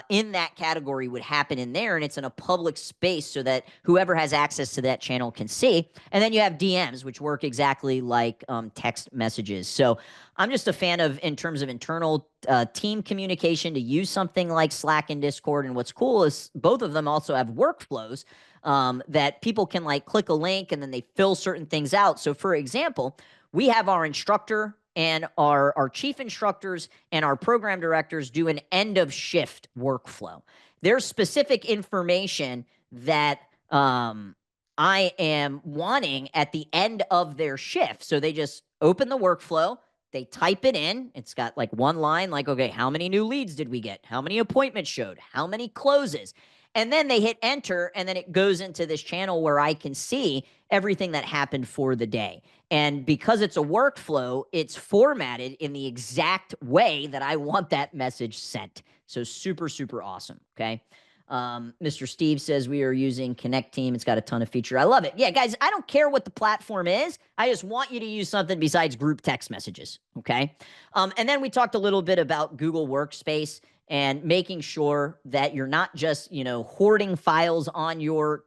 in that category would happen in there, and it's in a public space so that whoever has access to that channel can see. And then you have DMs, which work exactly like text messages. So I'm just a fan of, in terms of internal team communication, to use something like Slack and Discord. And what's cool is both of them also have workflows that people can like click a link and then they fill certain things out. So for example, we have our instructor and our chief instructors and our program directors do an end of shift workflow. There's specific information that I am wanting at the end of their shift. So they just open the workflow, they type it in. It's got like one line, like, okay, how many new leads did we get? How many appointments showed? How many closes? And then they hit enter, and then it goes into this channel where I can see everything that happened for the day. And because it's a workflow, it's formatted in the exact way that I want that message sent. So super, super awesome. Okay. Mr. Steve says we are using Connect Team. It's got a ton of feature. I love it. Yeah, guys, I don't care what the platform is. I just want you to use something besides group text messages. Okay. And then we talked a little bit about Google Workspace and making sure that you're not just, hoarding files on your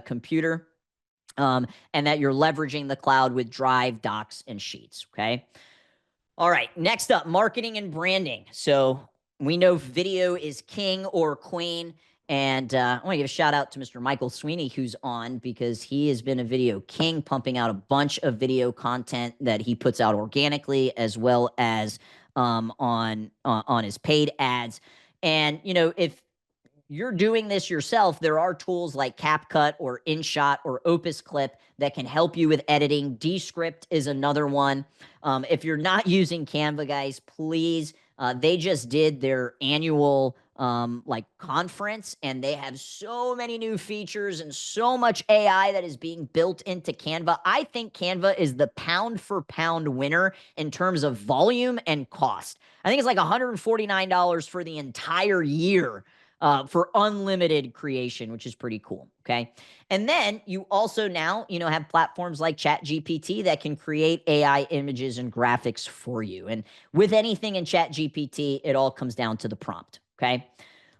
computer, and that you're leveraging the cloud with Drive, Docs, and Sheets. Okay. All right. Next up, marketing and branding. So we know video is king or queen. And I want to give a shout out to Mr. Michael Sweeney, who's on, because he has been a video king, pumping out a bunch of video content that he puts out organically, as well as on his paid ads. And, if you're doing this yourself, there are tools like CapCut or InShot or Opus Clip that can help you with editing. Descript is another one. If you're not using Canva, guys, please, they just did their annual conference, and they have so many new features and so much AI that is being built into Canva. I think Canva is the pound for pound winner in terms of volume and cost. I think it's like $149 for the entire year for unlimited creation, which is pretty cool. Okay. And then you also now, have platforms like ChatGPT that can create AI images and graphics for you. And with anything in ChatGPT, it all comes down to the prompt. Okay.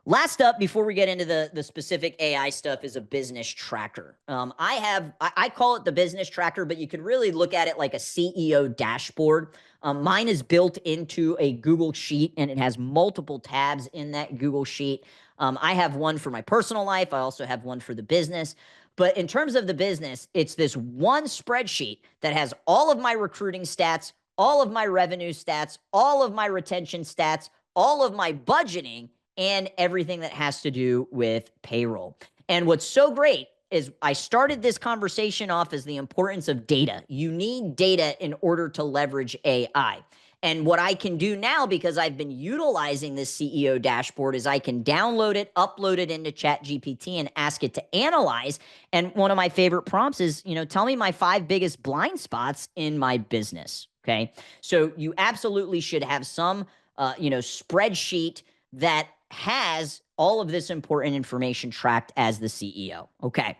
Last up, before we get into the specific AI stuff, is a business tracker. I call it the business tracker, but you can really look at it like a CEO dashboard. Mine is built into a Google Sheet, and it has multiple tabs in that Google Sheet. I have one for my personal life. I also have one for the business. But in terms of the business, it's this one spreadsheet that has all of my recruiting stats, all of my revenue stats, all of my retention stats, all of my budgeting, and everything that has to do with payroll. And what's so great is I started this conversation off as the importance of data. You need data in order to leverage AI. And what I can do now, because I've been utilizing this CEO dashboard, is I can download it, upload it into ChatGPT, and ask it to analyze. And one of my favorite prompts is, tell me my 5 biggest blind spots in my business. Okay. So you absolutely should have some, spreadsheet that has all of this important information tracked as the CEO. Okay.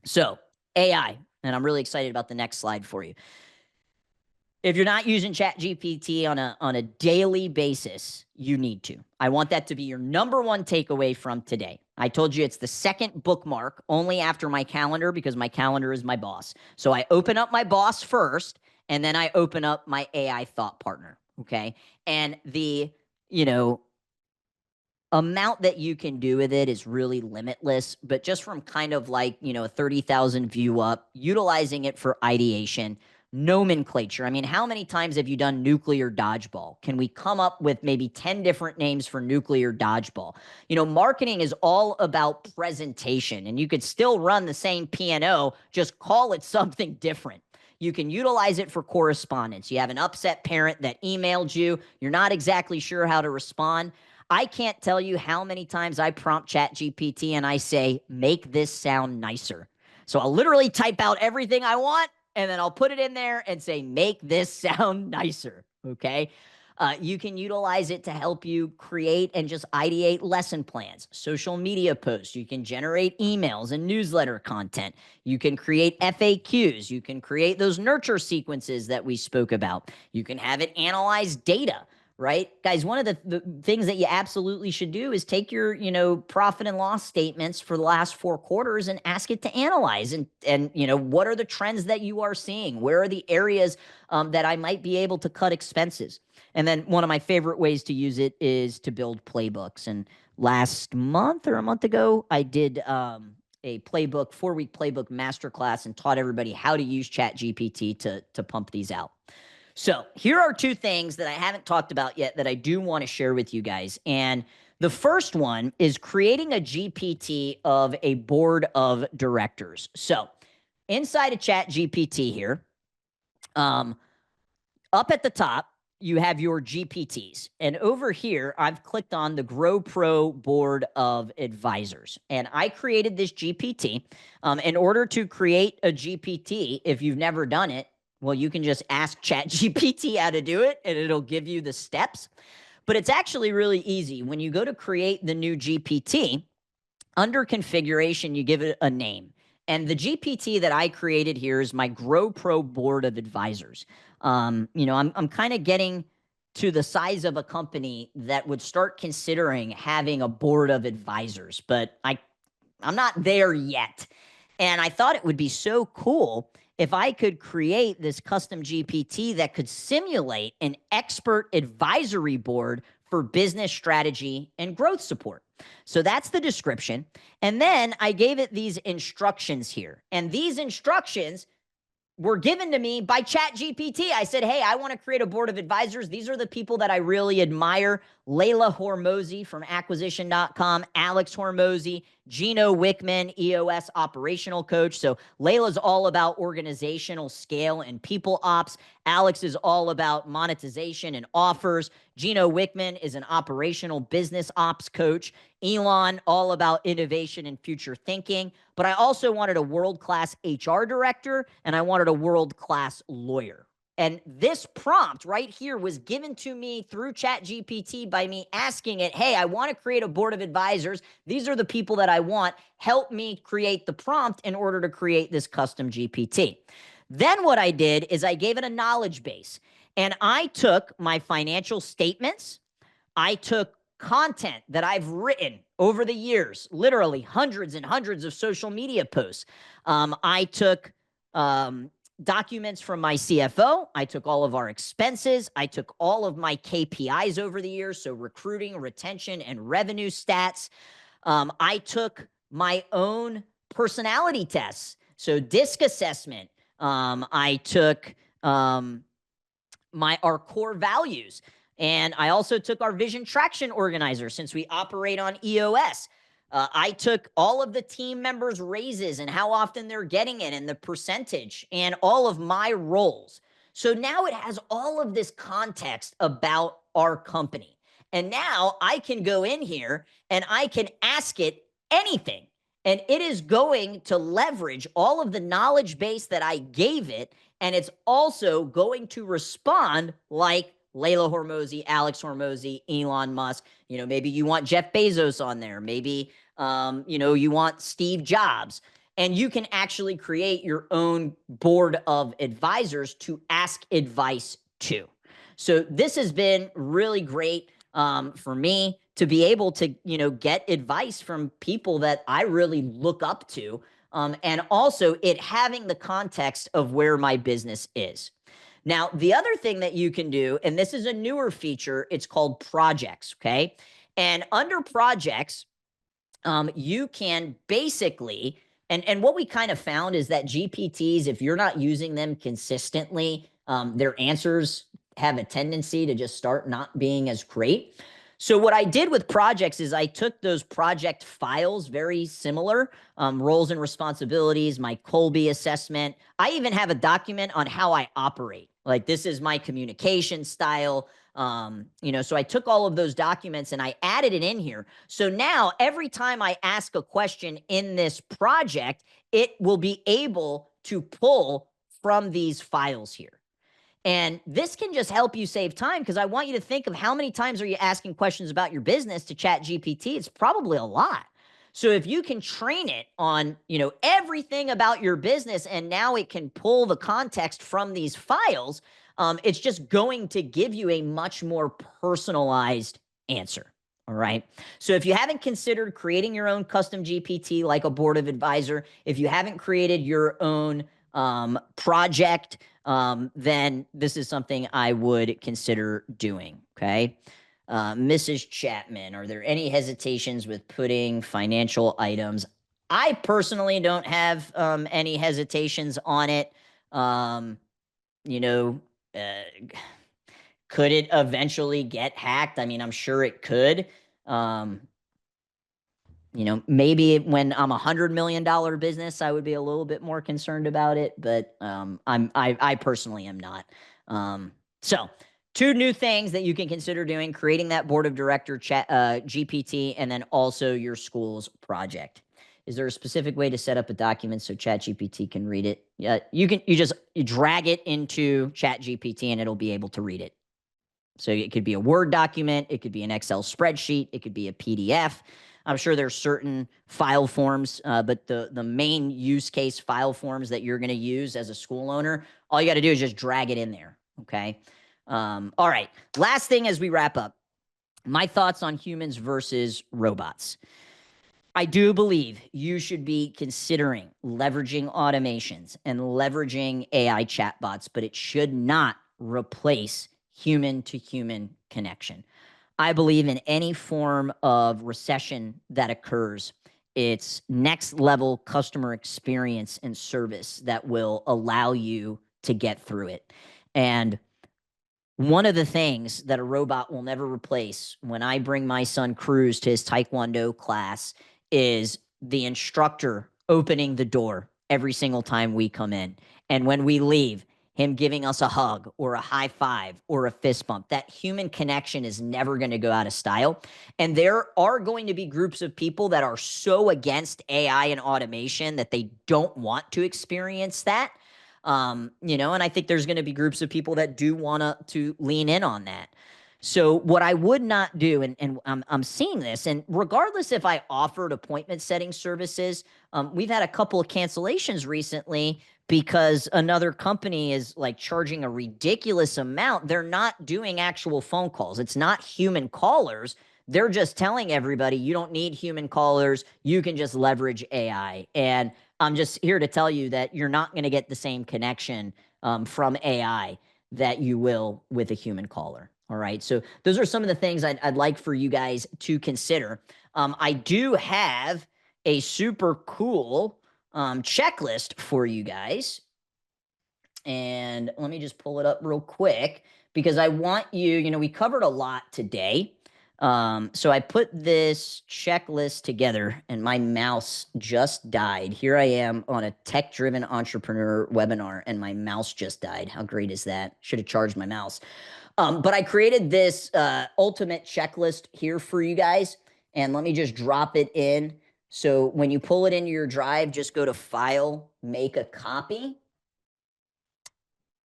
So AI, and I'm really excited about the next slide for you. If you're not using ChatGPT on a daily basis, you need to. I want that to be your number one takeaway from today. I told you it's the second bookmark, only after my calendar, because my calendar is my boss. So I open up my boss first, and then I open up my AI thought partner. Okay. And the amount that you can do with it is really limitless, but just from kind of like, a 30,000 view up, utilizing it for ideation, nomenclature. I mean, how many times have you done nuclear dodgeball? Can we come up with maybe 10 different names for nuclear dodgeball? Marketing is all about presentation, and you could still run the same P&O, just call it something different. You can utilize it for correspondence. You have an upset parent that emailed you. You're not exactly sure how to respond. I can't tell you how many times I prompt ChatGPT and I say, make this sound nicer. So I'll literally type out everything I want, and then I'll put it in there and say, make this sound nicer. Okay. You can utilize it to help you create and just ideate lesson plans, social media posts. You can generate emails and newsletter content. You can create FAQs. You can create those nurture sequences that we spoke about. You can have it analyze data. Right? Guys, one of the things that you absolutely should do is take your, profit and loss statements for the last 4 quarters and ask it to analyze and what are the trends that you are seeing? Where are the areas that I might be able to cut expenses? And then one of my favorite ways to use it is to build playbooks. And last month or a month ago, I did a playbook, 4-week playbook masterclass and taught everybody how to use ChatGPT to pump these out. So here are 2 things that I haven't talked about yet that I do want to share with you guys. And the first one is creating a GPT of a board of directors. So inside of ChatGPT here, up at the top, you have your GPTs. And over here, I've clicked on the Grow Pro Board of Advisors. And I created this GPT. In order to create a GPT, if you've never done it, well, you can just ask ChatGPT how to do it, and it'll give you the steps. But it's actually really easy. When you go to create the new GPT, under configuration, you give it a name. And the GPT that I created here is my Grow Pro Board of Advisors. I'm kind of getting to the size of a company that would start considering having a board of advisors, but I'm not there yet. And I thought it would be so cool if I could create this custom GPT that could simulate an expert advisory board for business strategy and growth support. So that's the description. And then I gave it these instructions here. And these instructions were given to me by ChatGPT. I said, hey, I want to create a board of advisors. These are the people that I really admire. Layla Hormozi from acquisition.com, Alex Hormozi, Gino Wickman, EOS operational coach. So Layla's all about organizational scale and people ops. Alex is all about monetization and offers. Gino Wickman is an operational business ops coach. Elon, all about innovation and future thinking. But I also wanted a world-class HR director, and I wanted a world-class lawyer. And this prompt right here was given to me through ChatGPT by me asking it, hey, I want to create a board of advisors. These are the people that I want. Help me create the prompt in order to create this custom GPT. Then what I did is I gave it a knowledge base. And I took my financial statements. I took content that I've written over the years, literally hundreds and hundreds of social media posts. I took documents from my CFO. I took all of our expenses. I took all of my KPIs over the years, so recruiting, retention, and revenue stats. I took my own personality tests, so DISC assessment. I took our core values. And I also took our vision traction organizer since we operate on EOS. I took all of the team members' raises and how often they're getting it and the percentage and all of my roles. So now it has all of this context about our company. And now I can go in here and I can ask it anything. And it is going to leverage all of the knowledge base that I gave it. And it's also going to respond like Layla Hormozi, Alex Hormozi, Elon Musk. Maybe you want Jeff Bezos on there. Maybe, you want Steve Jobs. And you can actually create your own board of advisors to ask advice to. So this has been really great for me to be able to, get advice from people that I really look up to. And also it having the context of where my business is. Now, the other thing that you can do, and this is a newer feature, it's called projects, okay? And under projects, you can basically, and what we kind of found is that GPTs, if you're not using them consistently, their answers have a tendency to just start not being as great. So what I did with projects is I took those project files, very similar, roles and responsibilities, my Colby assessment. I even have a document on how I operate. Like, this is my communication style. So I took all of those documents and I added it in here. So now every time I ask a question in this project, it will be able to pull from these files here. And this can just help you save time, because I want you to think of how many times are you asking questions about your business to ChatGPT. It's probably a lot. So if you can train it on, everything about your business, and now it can pull the context from these files, it's just going to give you a much more personalized answer. All right. So if you haven't considered creating your own custom GPT like a board of advisor, if you haven't created your own project, then this is something I would consider doing. Okay. Mrs. Chapman, are there any hesitations with putting financial items? I personally don't have any hesitations on it. You know, could it eventually get hacked? I mean, I'm sure it could. Maybe when I'm $100 million business, I would be a little bit more concerned about it, but I personally am not. So 2 new things that you can consider doing: creating that board of director chat GPT, and then also your school's project. Is there a specific way to set up a document so ChatGPT can read it? Yeah, you drag it into ChatGPT and it'll be able to read it. So it could be a Word document, it could be an Excel spreadsheet, it could be a PDF. I'm sure there's certain file forms, but the main use case file forms that you're going to use as a school owner, all you got to do is just drag it in there. Okay. All right. Last thing as we wrap up, my thoughts on humans versus robots. I do believe you should be considering leveraging automations and leveraging AI chatbots, but it should not replace human to human connection. I believe in any form of recession that occurs, it's next level customer experience and service that will allow you to get through it. And one of the things that a robot will never replace, when I bring my son Cris to his Taekwondo class, is the instructor opening the door every single time we come in. And when we leave, him giving us a hug or a high five or a fist bump. That human connection is never going to go out of style. And there are going to be groups of people that are so against AI and automation that they don't want to experience that. And I think there's going to be groups of people that do want to lean in on that. So what I would not do, and I'm seeing this, and regardless if I offered appointment setting services, we've had a couple of cancellations recently because another company is like charging a ridiculous amount. They're not doing actual phone calls. It's not human callers. They're just telling everybody you don't need human callers. You can just leverage AI. And I'm just here to tell you that you're not going to get the same connection from AI that you will with a human caller. All right. So those are some of the things I'd like for you guys to consider. I do have a super cool checklist for you guys. And let me just pull it up real quick because I want you, we covered a lot today. So I put this checklist together and my mouse just died. Here I am on a tech-driven entrepreneur webinar and my mouse just died. How great is that? Should have charged my mouse. But I created this ultimate checklist here for you guys. And let me just drop it in. So when you pull it into your drive, just go to File, Make a Copy.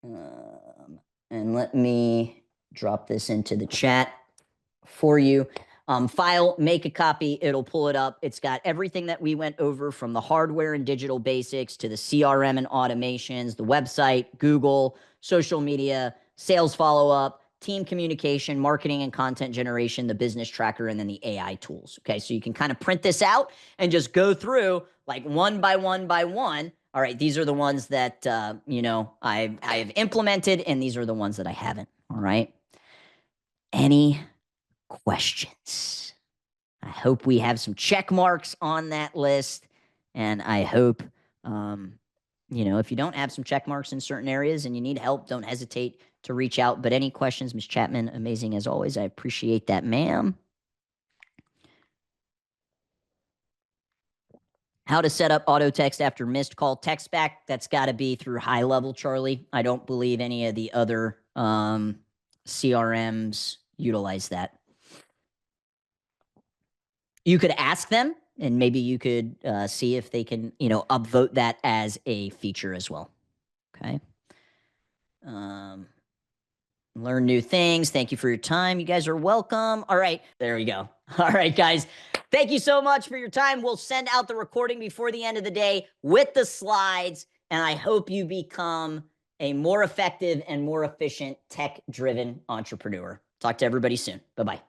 And let me drop this into the chat for you. File, make a copy, it'll pull it up. It's got everything that we went over, from the hardware and digital basics to the CRM and automations, the website, Google, social media, sales follow-up, team communication, marketing and content generation, the business tracker, and then the AI tools. Okay, so you can kind of print this out and just go through like one by one by one. All right, these are the ones that, I've implemented, and these are the ones that I haven't. All right. Any questions? I hope we have some check marks on that list. And I hope, if you don't have some check marks in certain areas and you need help, don't hesitate to reach out. But any questions, Ms. Chapman, amazing as always. I appreciate that, ma'am. How to set up auto text after missed call text back. That's got to be through high level, Charlie. I don't believe any of the other CRMs utilize that. You could ask them, and maybe you could see if they can, upvote that as a feature as well. Okay. Learn new things. Thank you for your time. You guys are welcome. All right. There we go. All right, guys. Thank you so much for your time. We'll send out the recording before the end of the day with the slides, and I hope you become a more effective and more efficient tech-driven entrepreneur. Talk to everybody soon. Bye-bye.